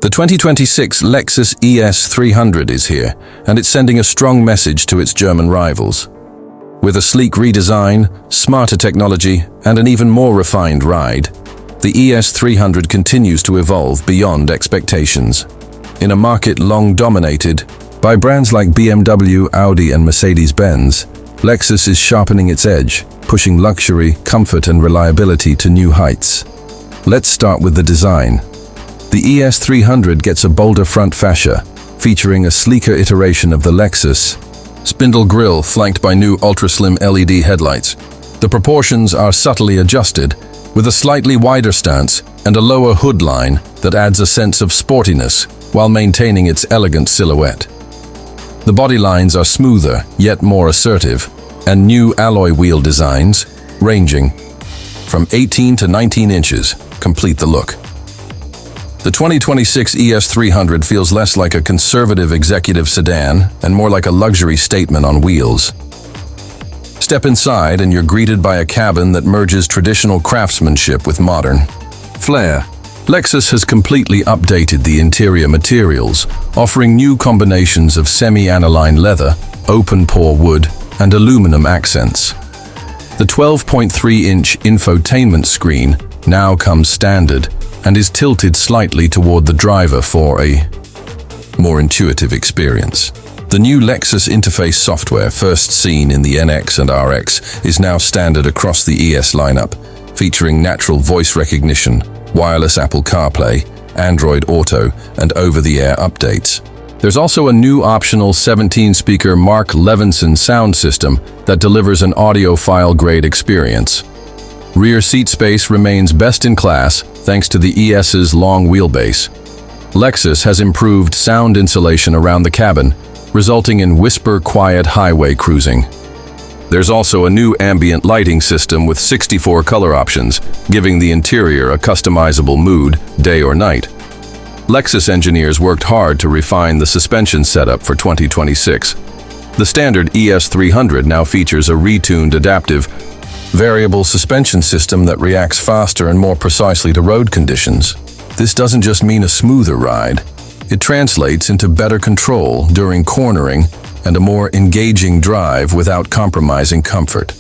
The 2026 Lexus ES300 is here, and it's sending a strong message to its German rivals. With a sleek redesign, smarter technology, and an even more refined ride, the ES300 continues to evolve beyond expectations. In a market long dominated by brands like BMW, Audi, and Mercedes-Benz, Lexus is sharpening its edge, pushing luxury, comfort, and reliability to new heights. Let's start with the design. The ES300 gets a bolder front fascia, featuring a sleeker iteration of the Lexus spindle grille flanked by new ultra-slim LED headlights. The proportions are subtly adjusted, with a slightly wider stance and a lower hood line that adds a sense of sportiness while maintaining its elegant silhouette. The body lines are smoother, yet more assertive, and new alloy wheel designs, ranging from 18 to 19 inches, complete the look. The 2026 ES300 feels less like a conservative executive sedan and more like a luxury statement on wheels. Step inside and you're greeted by a cabin that merges traditional craftsmanship with modern flair. Lexus has completely updated the interior materials, offering new combinations of semi-aniline leather, open-pore wood, and aluminum accents. The 12.3-inch infotainment screen now comes standard and is tilted slightly toward the driver for a more intuitive experience. The new Lexus interface software, first seen in the NX and RX, is now standard across the ES lineup, featuring natural voice recognition, wireless Apple CarPlay, Android Auto, and over-the-air updates. There's also a new optional 17-speaker Mark Levinson sound system that delivers an audiophile-grade experience. Rear seat space remains best in class thanks to the ES's long wheelbase. Lexus has improved sound insulation around the cabin, resulting in whisper-quiet highway cruising. There's also a new ambient lighting system with 64 color options, giving the interior a customizable mood, day or night. Lexus engineers worked hard to refine the suspension setup for 2026. The standard ES300 now features a retuned adaptive variable suspension system that reacts faster and more precisely to road conditions. This doesn't just mean a smoother ride. It translates into better control during cornering and a more engaging drive without compromising comfort.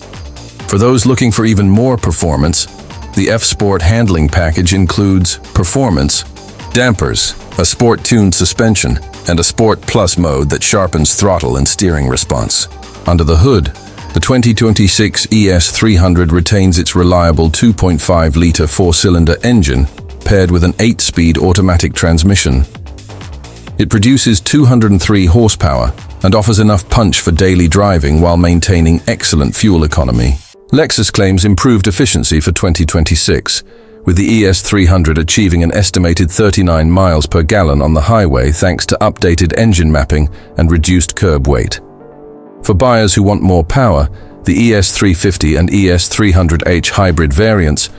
For those looking for even more performance, the F-Sport handling package includes performance, dampers, a sport-tuned suspension, and a Sport Plus mode that sharpens throttle and steering response. Under the hood, the 2026 ES300 retains its reliable 2.5-liter four-cylinder engine paired with an 8-speed automatic transmission. It produces 203 horsepower and offers enough punch for daily driving while maintaining excellent fuel economy. Lexus claims improved efficiency for 2026, with the ES300 achieving an estimated 39 miles per gallon on the highway thanks to updated engine mapping and reduced curb weight. For buyers who want more power, the ES350 and ES300h hybrid variants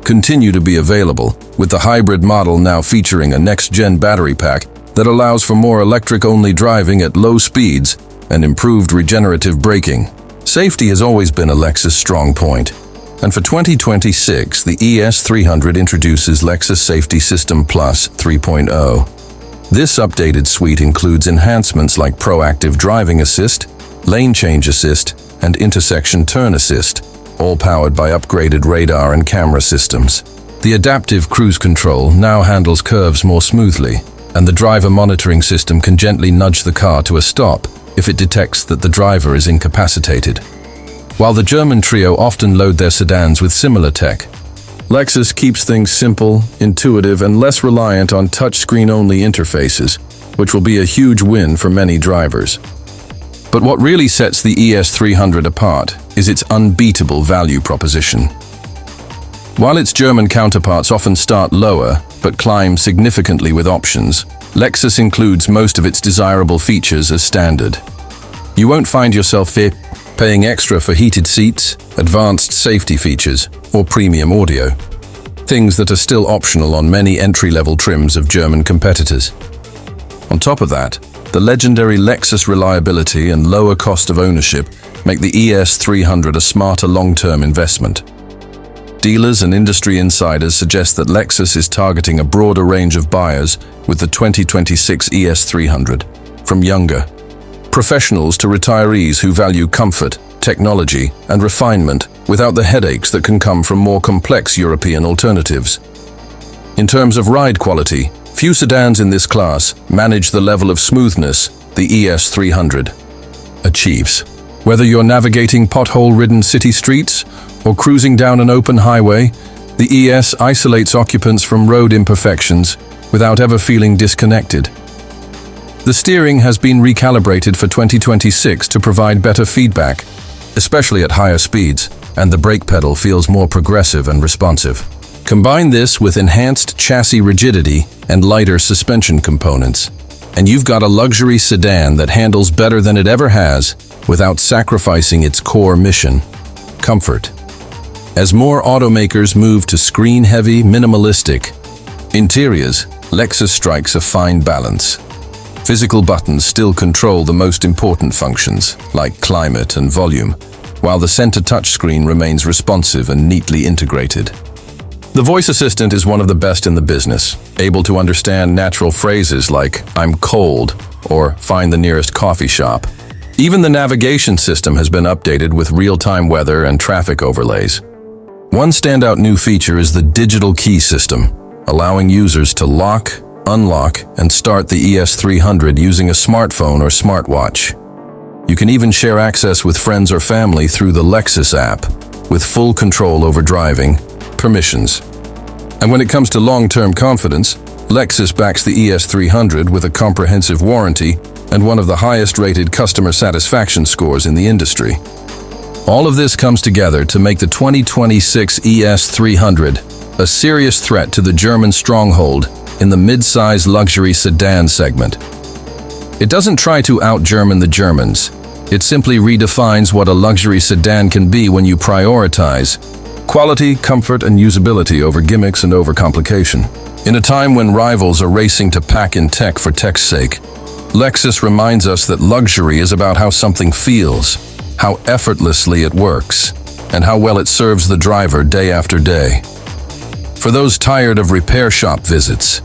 continue to be available, with the hybrid model now featuring a next-gen battery pack that allows for more electric-only driving at low speeds and improved regenerative braking. Safety has always been a Lexus strong point, and for 2026, the ES300 introduces Lexus Safety System Plus 3.0. This updated suite includes enhancements like proactive driving assist, lane change assist, and intersection turn assist, all powered by upgraded radar and camera systems. The adaptive cruise control now handles curves more smoothly, and the driver monitoring system can gently nudge the car to a stop if it detects that the driver is incapacitated. While the German trio often load their sedans with similar tech, Lexus keeps things simple, intuitive, and less reliant on touchscreen-only interfaces, which will be a huge win for many drivers. But what really sets the ES300 apart is its unbeatable value proposition. While its German counterparts often start lower but climb significantly with options, Lexus includes most of its desirable features as standard. You won't find yourself paying extra for heated seats, advanced safety features, or premium audio, things that are still optional on many entry-level trims of German competitors. On top of that, the legendary Lexus reliability and lower cost of ownership make the ES300 a smarter long-term investment. Dealers and industry insiders suggest that Lexus is targeting a broader range of buyers with the 2026 ES300, from younger professionals to retirees who value comfort, technology, and refinement without the headaches that can come from more complex European alternatives. In terms of ride quality, few sedans in this class manage the level of smoothness the ES300 achieves. Whether you're navigating pothole-ridden city streets or cruising down an open highway, the ES isolates occupants from road imperfections without ever feeling disconnected. The steering has been recalibrated for 2026 to provide better feedback, especially at higher speeds, and the brake pedal feels more progressive and responsive. Combine this with enhanced chassis rigidity and lighter suspension components, and you've got a luxury sedan that handles better than it ever has without sacrificing its core mission: comfort. As more automakers move to screen-heavy, minimalistic interiors, Lexus strikes a fine balance. Physical buttons still control the most important functions, like climate and volume, while the center touchscreen remains responsive and neatly integrated. The voice assistant is one of the best in the business, able to understand natural phrases like "I'm cold" or "find the nearest coffee shop." Even the navigation system has been updated with real-time weather and traffic overlays. One standout new feature is the digital key system, allowing users to lock, unlock, and start the ES300 using a smartphone or smartwatch. You can even share access with friends or family through the Lexus app, with full control over driving, permissions. And when it comes to long-term confidence, Lexus backs the ES300 with a comprehensive warranty and one of the highest-rated customer satisfaction scores in the industry. All of this comes together to make the 2026 ES300 a serious threat to the German stronghold in the mid-size luxury sedan segment. It doesn't try to out-German the Germans. It simply redefines what a luxury sedan can be when you prioritize quality, comfort, and usability over gimmicks and overcomplication. In a time when rivals are racing to pack in tech for tech's sake, Lexus reminds us that luxury is about how something feels, how effortlessly it works, and how well it serves the driver day after day. For those tired of repair shop visits,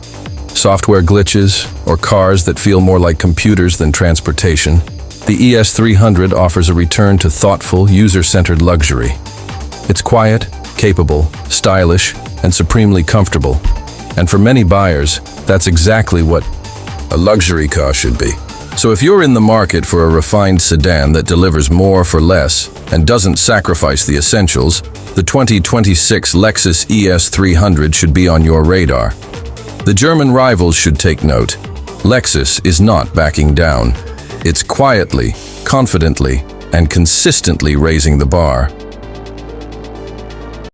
software glitches, or cars that feel more like computers than transportation, the ES300 offers a return to thoughtful, user-centered luxury. It's quiet, capable, stylish, and supremely comfortable. And for many buyers, that's exactly what a luxury car should be. So if you're in the market for a refined sedan that delivers more for less and doesn't sacrifice the essentials, the 2026 Lexus ES300 should be on your radar. The German rivals should take note. Lexus is not backing down. It's quietly, confidently, and consistently raising the bar.